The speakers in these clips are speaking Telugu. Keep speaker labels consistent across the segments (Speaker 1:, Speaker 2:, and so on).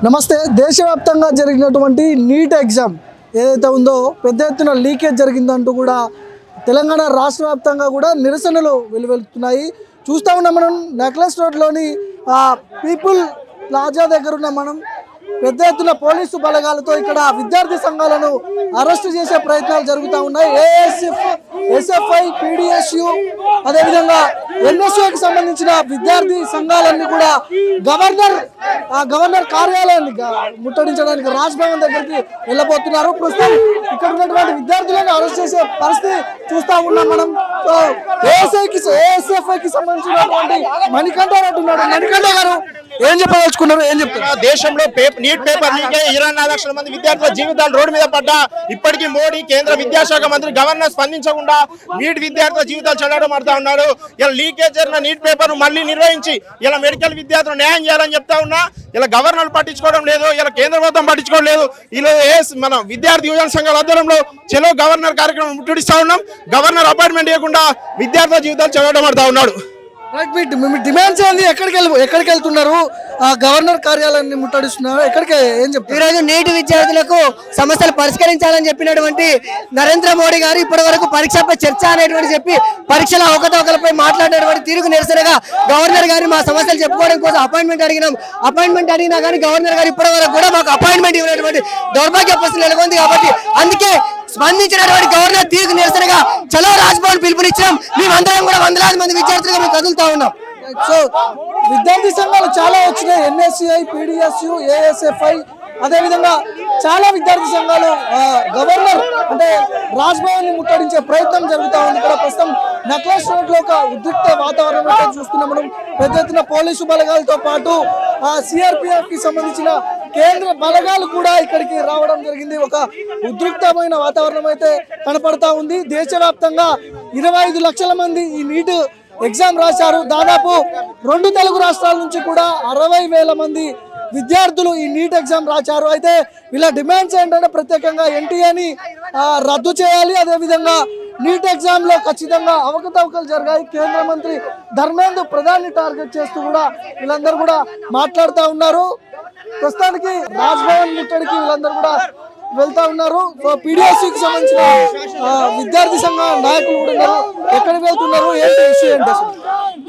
Speaker 1: నమస్తే. దేశవ్యాప్తంగా జరిగినటువంటి నీట్ ఎగ్జామ్ ఏదైతే ఉందో పెద్ద ఎత్తున లీకేజ్ జరిగిందంటూ కూడా తెలంగాణ రాష్ట్ర వ్యాప్తంగా కూడా నిరసనలు వెలువెలుతున్నాయి. చూస్తూ ఉన్నాం మనం నెక్లెస్ రోడ్లోని పీపుల్ ప్లాజా దగ్గర ఉన్న మనం పెద్ద ఎత్తున పోలీసు బలగాలతో ఇక్కడ విద్యార్థి సంఘాలను అరెస్టు చేసే ప్రయత్నాలు జరుగుతూ ఉన్నాయి. ఏఎస్ఎఫ్, ఎస్ఎఫ్ఐ, పీడిఎస్యు అదేవిధంగా ఎన్ఎస్యూకి సంబంధించిన విద్యార్థి సంఘాలన్నీ కూడా గవర్నర్ కార్యాలయాన్ని ముట్టడించడానికి రాజ్భవన్ దగ్గరికి వెళ్ళబోతున్నారు. ప్రస్తుతం ఇక్కడ ఉన్నటువంటి విద్యార్థులను అరెస్ట్ చేసే పరిస్థితి చూస్తూ ఉన్నాం మనం. సో ఏఎస్ఎఫ్ఐకి సంబంధించినటువంటి మణికంఠ అంటున్నాడు. మణికంఠ గారు ఏం చెప్పదలుచుకున్నారు, ఏం చెప్తారు?
Speaker 2: దేశంలో నీట్ పేపర్ లీక్ 24 లక్షల మంది విద్యార్థుల జీవితాలు రోడ్డు మీద పడ్డా ఇప్పటికీ మోడీ కేంద్ర విద్యాశాఖ మంత్రి గవర్నర్ స్పందించకుండా నీట్ విద్యార్థుల జీవితాలు చెల్లడం పడతా ఉన్నారు. ఇలా లీకేజ్ జరిగిన నీట్ పేపర్ మళ్ళీ నిర్వహించి ఇలా మెడికల్ విద్యార్థులు న్యాయం చేయాలని చెప్తా ఉన్నా. ఇలా గవర్నర్ పట్టించుకోవడం లేదు, ఇలా కేంద్ర ప్రభుత్వం పట్టించుకోవడం లేదు. ఇలా మన విద్యార్థి యువజన సంఘాల ఆధ్వర్యంలో చలో గవర్నర్ కార్యక్రమం ముట్టడిస్తా ఉన్నాం. గవర్నర్ అపాయింట్మెంట్ ఇవ్వకుండా విద్యార్థుల జీవితాలు చెల్లడం పడతా ఉన్నాడు.
Speaker 1: డిమాండ్స్ ఏంది? ఎక్కడికి వెళ్తున్నారు? గవర్నర్ కార్యాలయాన్ని ముట్టడిస్తున్నారు. ఎక్కడికి ఏం చెప్తారు?
Speaker 3: ఈరోజు నీటి విద్యార్థులకు సమస్యలు పరిష్కరించాలని చెప్పినటువంటి నరేంద్ర మోడీ గారు ఇప్పటి వరకు పరీక్షపై చర్చ అనేటువంటి చెప్పి పరీక్షల అవకతవకలపై మాట్లాడినటువంటి తీరుకు నిరసనగా గవర్నర్ గారు మా సమస్యలు చెప్పుకోవడం కోసం అపాయింట్మెంట్ అడిగినాం. అపాయింట్మెంట్ అడిగినా కానీ గవర్నర్ గారు ఇప్పటి వరకు కూడా మాకు అపాయింట్మెంట్ ఇవ్వనటువంటి దౌర్భాగ్య పరిస్థితి నెలకొంది. కాబట్టి అందుకే స్పందించినటువంటి గవర్నర్ తీరుకు నిరసనగా చలో రాజ్భవన్ పిలుపునిచ్చాం. మేమందరం కూడా వందలాది మంది విద్యార్థులుగా మేము కదులుతా ఉన్నాం.
Speaker 1: సో విద్యార్థి సంఘాలు చాలా వచ్చినాయి. ఎన్ఎస్యుఐ, పీడిఎస్యు, ఏఎస్ఎఫ్ఐ అదేవిధంగా చాలా విద్యార్థి సంఘాలు గవర్నర్ అంటే రాజ్భవన్ ని ముట్టడించే ప్రయత్నం జరుగుతూ ఉంది. ఇక్కడ ప్రస్తుతం నెక్లెస్ రోడ్ లో ఒక ఉద్రిక్త వాతావరణం అయితే చూస్తున్నాం మనం. పెద్ద ఎత్తున పోలీసు బలగాలతో పాటు సిఆర్పిఎఫ్ కి సంబంధించిన కేంద్ర బలగాలు కూడా ఇక్కడికి రావడం జరిగింది. ఒక ఉద్రిక్తమైన వాతావరణం అయితే కనపడతా ఉంది. దేశవ్యాప్తంగా 25 లక్షల మంది ఈ నీట్ ఎగ్జామ్ రాశారు. దాదాపు 2 తెలుగు రాష్ట్రాల నుంచి కూడా 60,000 మంది విద్యార్థులు ఈ నీట్ ఎగ్జామ్ రాశారు. అయితే వీళ్ళ డిమాండ్స్ ఏంటంటే ప్రత్యేకంగా ఎన్టీఏని రద్దు చేయాలి, అదేవిధంగా నీట్ ఎగ్జామ్ లో ఖచ్చితంగా అవకతవకలు జరిగాయి. కేంద్ర మంత్రి ధర్మేంద్ర ప్రధాన్ని టార్గెట్ చేస్తూ కూడా వీళ్ళందరూ కూడా మాట్లాడుతూ ఉన్నారు. ప్రస్తుతానికి రాజ్భవన్ ముట్టడికి వీళ్ళందరూ కూడా వెళ్తా ఉన్నారు. పీడిఎస్యూకి సంబంధించిన విద్యార్థి సంఘ నాయకులు కూడా ఉన్నారు. ఎక్కడికి వెళ్తున్నారు, ఏంటి ఇష్యూ ఏంటి?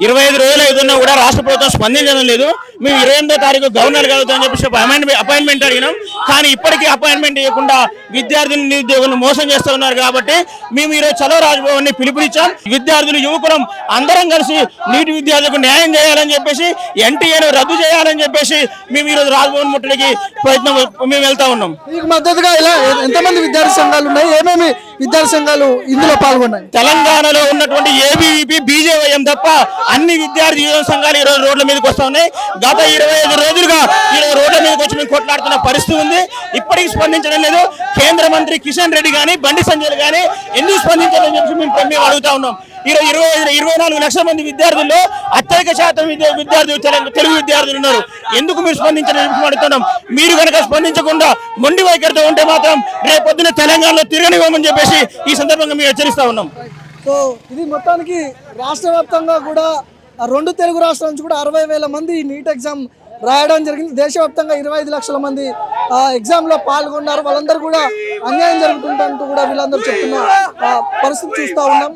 Speaker 2: 25 రోజులు అవుతున్నా కూడా రాష్ట్ర ప్రభుత్వం స్పందించడం లేదు. మేము 28వ తారీఖు గవర్నర్ కలుగుతామని చెప్పి అపాయింట్మెంట్ అడిగినాం. కానీ ఇప్పటికీ అపాయింట్మెంట్ ఇవ్వకుండా విద్యార్థులు నిరుద్యోగులను మోసం చేస్తూ ఉన్నారు. కాబట్టి మేము ఈరోజు చలో రాజ్భవన్ ని పిలుపునిచ్చాం. విద్యార్థులు యువకులం అందరం కలిసి నీటి విద్యార్థులకు న్యాయం చేయాలని చెప్పేసి, ఎన్టీఏను రద్దు చేయాలని చెప్పేసి మేము ఈరోజు రాజ్భవన్ ముట్టడికి ప్రయత్నం మేము వెళ్తా ఉన్నాం.
Speaker 1: మీకు మద్దతుగా ఇలా ఎంతమంది విద్యార్థి సంఘాలు ఉన్నాయి? ఏమేమి విద్యార్థి సంఘాలు ఇందులో పాల్గొన్నాయి?
Speaker 2: తెలంగాణలో ఉన్నటువంటి ఏబీవీపీ, బీజేవైఎం తప్ప అన్ని విద్యార్థి యువజన సంఘాలు ఈ రోజు రోడ్ల మీదకి వస్తా ఉన్నాయి. గత 25 రోజులుగా ఈరోజు రోడ్ల మీదకి వచ్చి మేము కొట్లాడుతున్న పరిస్థితి ఉంది. ఇప్పటికీ స్పందించడం లేదు. కేంద్ర మంత్రి కిషన్ రెడ్డి కానీ బండి సంజయ్ కానీ ఎందుకు స్పందించాలని చెప్పి మేము అడుగుతా ఉన్నాం. ఈరోజు 24 లక్షల మంది విద్యార్థుల్లో అత్యధిక శాతం విద్యార్థులు తెలుగు విద్యార్థులు ఉన్నారు. ఎందుకు మీరు స్పందించాలని అడుగుతున్నాం. మీరు కనుక స్పందించకుండా మొండి వైఖరితో ఉంటే మాత్రం రేపొద్దున తెలంగాణలో తిరగనివ్వమని చెప్పేసి ఈ సందర్భంగా మేము హెచ్చరిస్తా ఉన్నాం.
Speaker 1: సో ఇది మొత్తానికి రాష్ట్ర వ్యాప్తంగా కూడా 2 తెలుగు రాష్ట్రాల నుంచి కూడా 60,000 మంది ఈ నీట్ ఎగ్జామ్ రాయడం జరిగింది. దేశవ్యాప్తంగా 25 లక్షల మంది ఎగ్జామ్ లో పాల్గొన్నారు. వాళ్ళందరూ కూడా అన్యాయం జరుగుతుంటూ కూడా వీళ్ళందరూ చెప్తున్న పరిస్థితి చూస్తూ ఉన్నాం.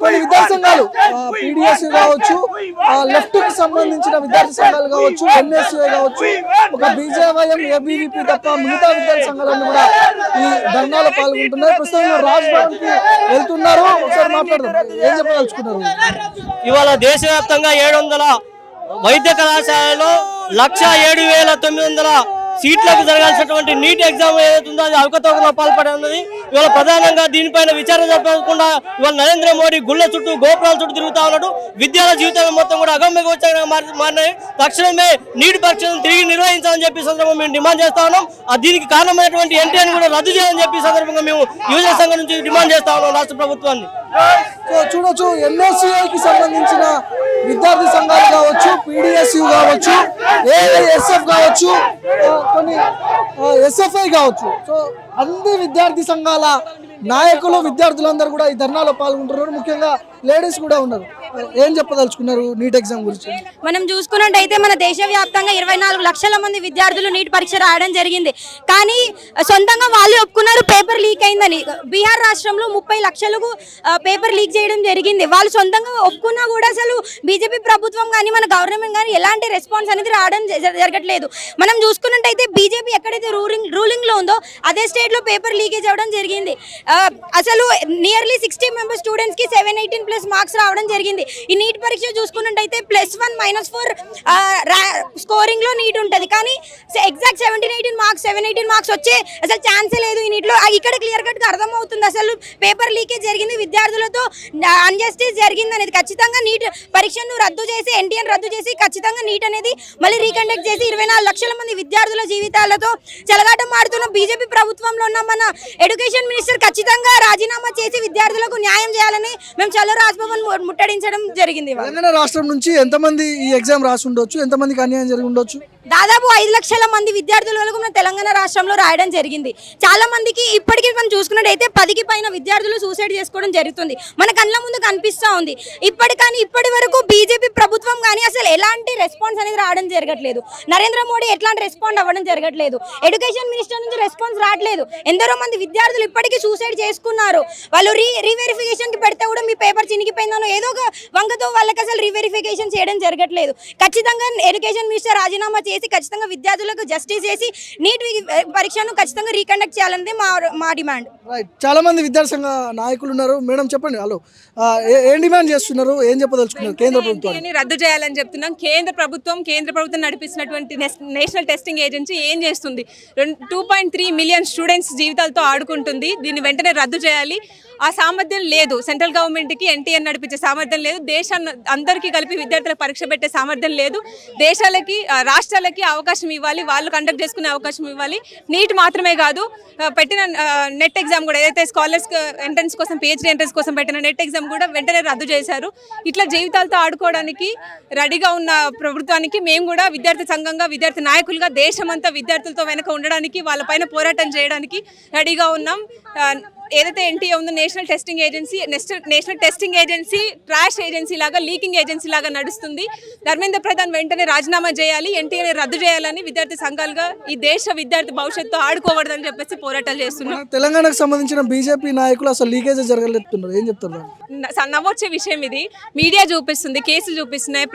Speaker 1: కొన్ని విద్యార్థి సంఘాలు పీడిఎస్యూ కావచ్చు, లెఫ్ట్ కి సంబంధించిన విద్యార్థి సంఘాలు కావచ్చు, ఎన్ఎస్యూఏ కావచ్చు, ఒక బీజేవైఎం, ఏబీవీపీ తప్ప మిగతా విద్యార్థి సంఘాలన్నీ కూడా ఈ ధర్నాలో పాల్గొంటున్నారు. ప్రస్తుతం రాజ్భవన్ కి వెళ్తున్నారు. ఒకసారి మాట్లాడదాం, ఏం చెప్పదలుచుకున్నారు?
Speaker 3: ఇవాళ దేశవ్యాప్తంగా 700 వైద్య కళాశాలలో 1,07,900 సీట్లకు జరగాల్సినటువంటి నీట్ ఎగ్జామ్ ఏదైతుందో అది అవకతవకలో పాల్పడి ఉన్నది. ఇవాళ ప్రధానంగా దీనిపైన విచారణ జరపకుండా ఇవాళ నరేంద్ర మోడీ గుళ్ళ చుట్టూ, గోపురాల చుట్టూ తిరుగుతా ఉన్నాడు. విద్యార్థుల జీవితం మొత్తం కూడా అగమ్యగోచరంగా మారినాయి. తక్షణమే నీట్ పరీక్షలను తిరిగి నిర్వహించాలని చెప్పి సందర్భంగా మేము డిమాండ్ చేస్తా ఉన్నాం. దీనికి కారణమైనటువంటి ఎన్టీఏని కూడా రద్దు చేయాలని చెప్పి సందర్భంగా మేము యువజన సంఘం నుంచి డిమాండ్ చేస్తా ఉన్నాం రాష్ట్ర ప్రభుత్వాన్ని.
Speaker 1: సో చూడొచ్చు, ఎన్ఎస్యూఐకి సంబంధించిన విద్యార్థి సంఘాలు కావచ్చు, పీడిఎస్యూ కావచ్చు, ఏఐఎస్ఎఫ్ కావచ్చు, కొన్ని ఎస్ఎఫ్ఐ కావచ్చు. సో అన్ని విద్యార్థి సంఘాల నాయకులు, విద్యార్థులందరూ కూడా ఈ ధర్నాలో పాల్గొంటున్నారు. ముఖ్యంగా లేడీస్ కూడా ఉన్నారు. ఏం చెప్పదలుచుకున్నారు నీట్ ఎగ్జామ్ గురించి?
Speaker 4: మనం చూసుకున్నట్టయితే మన దేశవ్యాప్తంగా 24 లక్షల మంది విద్యార్థులు నీట్ పరీక్ష రాయడం జరిగింది. కానీ సొంతంగా వాళ్ళు ఒప్పుకున్నారు పేపర్ లీక్ అయిందని. బీహార్ రాష్ట్రంలో 30 లక్షలకు పేపర్ లీక్ చేయడం జరిగింది. వాళ్ళు సొంతంగా ఒప్పుకున్నా కూడా అసలు బీజేపీ ప్రభుత్వం కానీ మన గవర్నమెంట్ కానీ ఎలాంటి రెస్పాన్స్ అనేది రావడం జరగట్లేదు. మనం చూసుకున్నట్టయితే బీజేపీ ఎక్కడైతే రూలింగ్ లో ఉందో అదే స్టేట్ లో పేపర్ లీకేజ్ అవ్వడం జరిగింది. అసలు నియర్లీ 60 మెంబర్ స్టూడెంట్స్ కి 718+ మార్క్స్ రావడం జరిగింది. ఈ నీట్ పరీక్ష చూసుకున్నట్టయితే +1 -4 స్కోరింగ్ లో నీట్ ఉంటుంది. కానీ ఎగ్జాక్ట్ 718 మార్క్స్ వచ్చే అసలు ఛాన్సే లేదు ఈ నీట్ లో. ఇక్కడ క్లియర్ కట్ గా అర్థమవుతుంది అసలు పేపర్ లీకేజ్ జరిగింది, విద్యార్థులతో అన్జస్టిస్ జరిగింది అనేది. ఖచ్చితంగా నీట్ పరీక్షను రద్దు చేసి ఎన్టీఎన్ రద్దు చేసి ఖచ్చితంగా నీట్ అనేది మళ్ళీ రీకండక్ట్ చేసి 24 లక్షల మంది విద్యార్థుల జీవితాలతో చెలగాటం ఆడుతున్న బీజేపీ ప్రభుత్వంలో ఉన్న మన ఎడ్యుకేషన్ మినిస్టర్ ఖచ్చితంగా రాజీనామా చేసి విద్యార్థులకు న్యాయం చేయాలని మేము చలో రాజ్భవన్ ముట్టడించడం జరిగింది.
Speaker 1: తెలంగాణ రాష్ట్రం నుంచి ఎంతమంది ఈ ఎగ్జామ్ రాసి ఉండొచ్చు, ఎంతమందికి అన్యాయం జరిగి ఉండొచ్చు?
Speaker 4: దాదాపు 5 లక్షల మంది విద్యార్థుల వరకు మన తెలంగాణ రాష్ట్రంలో రాయడం జరిగింది. చాలా మందికి ఇప్పటికీ మనం చూసుకున్నట్టయితే 10కి పైన విద్యార్థులు సూసైడ్ చేసుకోవడం జరుగుతుంది. మన కళ్ళ ముందు కనిపిస్తూ ఉంది. ఇప్పటి వరకు బీజేపీ ప్రభుత్వం కానీ అసలు ఎలాంటి రెస్పాన్స్ అనేది రావడం జరగట్లేదు. నరేంద్ర మోడీ ఎట్లాంటి రెస్పాండ్ అవ్వడం జరగట్లేదు. ఎడ్యుకేషన్ మినిస్టర్ నుంచి రెస్పాన్స్ రావట్లేదు. ఎందరో మంది విద్యార్థులు ఇప్పటికీ సూసైడ్ చేసుకున్నారు. వాళ్ళు రీవెరిఫికేషన్ కి పెడితే కూడా మీ పేపర్ చినిగిపోయిందనో ఏదో ఒక వంకతో వాళ్ళకి అసలు రీవెరిఫికేషన్ చేయడం జరగట్లేదు. ఖచ్చితంగా ఎడ్యుకేషన్ మినిస్టర్ రాజీనామా చేసి ఖచ్చితంగా విద్యార్థులకు జస్టిస్ చేసి నీట్ పరీక్షను ఖచ్చితంగా రీకండక్ట్ చేయాలనేది మా డిమాండ్.
Speaker 1: చాలా మంది విద్యార్థి సంఘ నాయకులు ఉన్నారు. మేడం చెప్పండి, హలో, ఏం డిమాండ్ చేస్తున్నారు, ఏం చెప్పదలుచుకున్నారు? కేంద్ర ప్రభుత్వాన్ని
Speaker 5: రద్దు చేయాలని చెప్తున్నాం. కేంద్ర ప్రభుత్వం నడిపిస్తున్నటువంటి నేషనల్ టెస్టింగ్ ఏజెన్సీ ఏం చేస్తుంది? 2.3 మిలియన్ స్టూడెంట్స్ జీవితాలతో ఆడుకుంటుంది. దీన్ని వెంటనే రద్దు చేయాలి. ఆ సామర్థ్యం లేదు. సెంట్రల్ గవర్నమెంట్కి ఎన్టీఎన్ నడిపించే సామర్థ్యం లేదు. దేశాన్ని అందరికీ కలిపి విద్యార్థులకు పరీక్ష పెట్టే సామర్థ్యం లేదు. రాష్ట్రాలకి అవకాశం ఇవ్వాలి, వాళ్ళు కండక్ట్ చేసుకునే అవకాశం ఇవ్వాలి. నీట్ మాత్రమే కాదు, పెట్టిన నెట్ ఎగ్జామ్ కూడా ఏదైతే స్కాలర్స్ ఎంట్రన్స్ కోసం PhD ఎంట్రన్స్ కోసం పెట్టిన నెట్ ఎగ్జామ్ కూడా వెంటనే రద్దు చేశారు. ఇట్లా జీవితాలతో ఆడుకోవడానికి రెడీగా ఉన్న ప్రభుత్వానికి మేము కూడా విద్యార్థి సంఘంగా, విద్యార్థి నాయకులుగా దేశమంతా విద్యార్థులతో వెనక ఉండడానికి, వాళ్ళపైన పోరాటం చేయడానికి రెడీగా ఉన్నాం. ఏదైతే ఎన్టీఏ ఉందో national testing agency trash agency లాగా, లీకింగ్ ఏజెన్సీ లాగా నడుస్తుంది. ధర్మేంద్ర ప్రధాన్ వెంటనే రాజీనామా చేయాలి, ఎన్టీఏని రద్దు చేయాలని విద్యార్థి సంఘాలుగా ఈ దేశ విద్యార్థి భవిష్యత్తు ఆడుకోకూడదని చెప్పేసి పోరాటాలు చేస్తున్నాం.
Speaker 1: తెలంగాణకు సంబంధించిన బీజేపీ నాయకులు అసలు లీకేజ్ జరగలేస్తున్నారు, ఏం చెప్తారు?
Speaker 5: నవ్వొచ్చే విషయం ఇది. మీడియా చూపిస్తుంది, కేసులు చూపిస్తున్నాయి.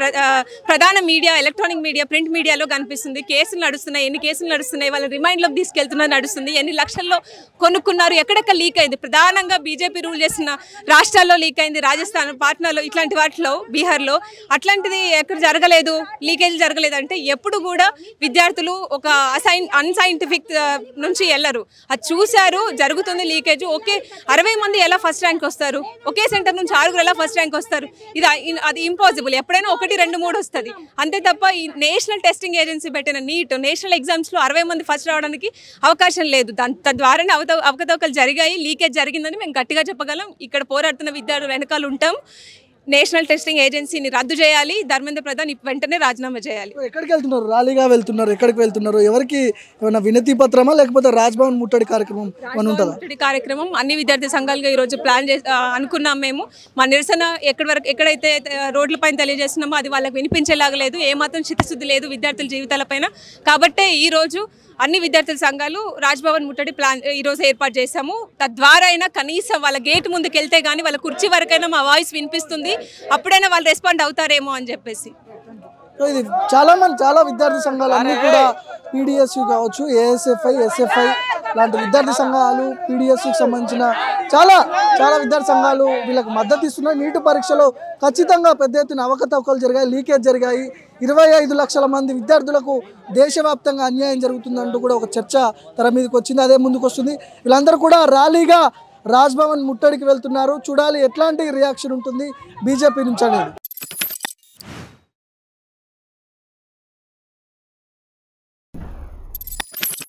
Speaker 5: ప్రధాన మీడియా, ఎలక్ట్రానిక్ మీడియా, ప్రింట్ మీడియాలో కనిపిస్తుంది. కేసులు నడుస్తున్నాయి, ఎన్ని కేసులు నడుస్తున్నాయి, వాళ్ళ రిమైండ్లోకి తీసుకెళ్తున్నారు నడుస్తుంది. ఎన్ని లక్షల్లో కొనుక్కున్నారు, ఎక్కడెక్కడ లీక్ అయింది. ప్రధానంగా బీజేపీ రూల్ చేసిన రాష్ట్రాల్లో లీక్ అయింది. రాజస్థాన్, పాట్నాలో, ఇట్లాంటి వాటిలో, బీహార్లో అట్లాంటిది ఎక్కడ జరగలేదు, లీకేజ్ జరగలేదు. అంటే ఎప్పుడు కూడా విద్యార్థులు ఒక అన్సైంటిఫిక్ నుంచి వెళ్ళరు. అది చూశారు, జరుగుతుంది లీకేజ్. ఓకే, 60 మంది ఎలా ఫస్ట్ ర్యాంక్ వస్తారు? ఒకే సెంటర్ నుంచి 6 ఎలా ఫస్ట్ ర్యాంక్ వస్తారు? అది ఇంపాసిబుల్. ఎప్పుడైనా 1, 2, 3 వస్తుంది అంతే తప్ప ఈ నేషనల్ టెస్టింగ్ ఏజెన్సీ పెట్టిన నీట్ నేషనల్ ఎగ్జామ్స్లో 60 మంది ఫస్ట్ రావడానికి అవకాశం లేదు. తద్వారానే అవకతవకలు జరిగాయి, లీకేజ్ జరిగిందని మేము గట్టిగా చెప్పగలం. ఇక్కడ పోరాడుతున్న విద్యార్థులు వెనకాల ఉంటాం. నేషనల్ టెస్టింగ్ ఏజెన్సీని రద్దు చేయాలి. ధర్మేంద్ర ప్రధాన్ వెంటనే రాజీనామా చేయాలి.
Speaker 1: ఎక్కడికి వెళ్తున్నారు? ర్యాలీగా వెళ్తున్నారు? ఎక్కడికి వెళ్తున్నారు? ఎవరికి ఏమైనా వినతి పత్రమా లేకపోతే రాజ్భవన్ ముట్టడి కార్యక్రమం ముట్టడి
Speaker 5: కార్యక్రమం అన్ని విద్యార్థి సంఘాలుగా ఈరోజు ప్లాన్ అనుకున్నాం. మేము మా నిరసన ఎక్కడైతే రోడ్లపైన తెలియజేస్తున్నామో అది వాళ్ళకి వినిపించేలాగా లేదు, ఏమాత్రం చిత్తశుద్ధి లేదు విద్యార్థుల జీవితాలపైన. కాబట్టే ఈరోజు అన్ని విద్యార్థుల సంఘాలు రాజ్భవన్ ముట్టడి ఈరోజు ఏర్పాటు చేశాము. తద్వారా అయినా కనీసం వాళ్ళ గేట్ ముందుకు వెళ్తే కానీ వాళ్ళ కుర్చీ వరకైనా మా వాయిస్ వినిపిస్తుంది, అప్పుడైనా వాళ్ళు రెస్పాండ్ అవుతారేమో అని చెప్పేసి.
Speaker 1: ఇది చాలా విద్యార్థి సంఘాలు అన్నీ కూడా PDSU కావచ్చు, ASFI, SFI లాంటి విద్యార్థి సంఘాలు, PDSUకి సంబంధించిన చాలా విద్యార్థి సంఘాలు వీళ్ళకి మద్దతు ఇస్తున్నాయి. నీటి పరీక్షలో ఖచ్చితంగా పెద్ద ఎత్తున అవకతవకలు జరిగాయి, లీకేజ్ జరిగాయి. 25 లక్షల మంది విద్యార్థులకు దేశవ్యాప్తంగా అన్యాయం జరుగుతుందంటూ కూడా ఒక చర్చ తెర మీదకి వచ్చింది, అదే ముందుకు వస్తుంది. వీళ్ళందరూ కూడా ర్యాలీగా రాజ్భవన్ ముట్టడికి వెళ్తున్నారు. చూడాలి ఎట్లాంటి రియాక్షన్ ఉంటుంది బీజేపీ నుంచి అనేది.